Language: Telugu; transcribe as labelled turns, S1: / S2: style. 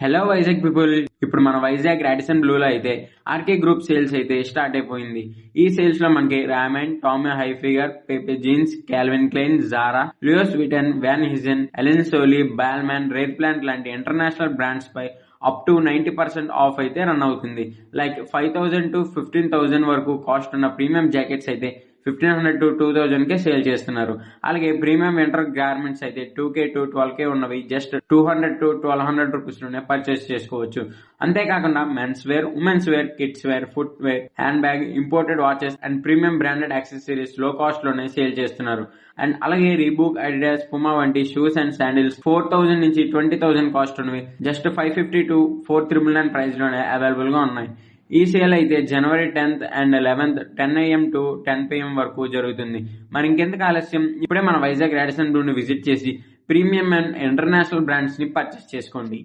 S1: హలో వైజాగ్ పీపుల్, ఇప్పుడు మన వైజాగ్ రాడిసన్ బ్లూలో అయితే ఆర్కే గ్రూప్ సేల్స్ అయితే స్టార్ట్ అయిపోయింది. ఈ సేల్స్ లో మనకి రామన్, Tommy Hilfiger, Pepe Jeans, Calvin Klein, Zara, Louis Vuitton, Van Heusen, Allen Solly, Balmain, రేర్ ప్లాంట్ లాంటి ఇంటర్నేషనల్ బ్రాండ్స్ పై అప్ టు 90% ఆఫ్ అయితే రన్ అవుతుంది. లైక్ 5,000 to 15,000 వరకు కాస్ట్ ఉన్న ప్రీమియం జాకెట్స్ అయితే 1,500 to 2,000 కే సేల్ చేస్తున్నారు. అలాగే ప్రీమియం వింటర్ గార్మెంట్స్ అయితే 2K to 12K ఉన్నవి జస్ట్ 200 to 1,200 రూపీస్ లోనే పర్చేస్ చేసుకోవచ్చు. అంతేకాకుండా men's wear, women's wear, kids wear, footwear, handbag, imported watches and premium branded accessories low cost లోనే సేల్ చేస్తున్నారు. అండ్ అలాగే రీబూక్, అడిడాస్, పుమా వంటి షూస్ అండ్ శాండిల్స్ 4,000 నుంచి 20,000 కాస్ట్ ఉన్నవి జస్ట్ 550 to 4,999 ప్రైస్ లోనే అవైలబుల్ గా ఉన్నాయి. ఈ సేల్ అయితే జనవరి 10th and 11th 10 AM to 10 PM వరకు జరుగుతుంది. మరి ఇంకెందుకు ఆలస్యం, ఇప్పుడే మన వైజాగ్ రాడిసన్ బ్లూని విజిట్ చేసి ప్రీమియం అండ్ ఇంటర్నేషనల్ బ్రాండ్స్ ని పర్చేస్ చేసుకోండి.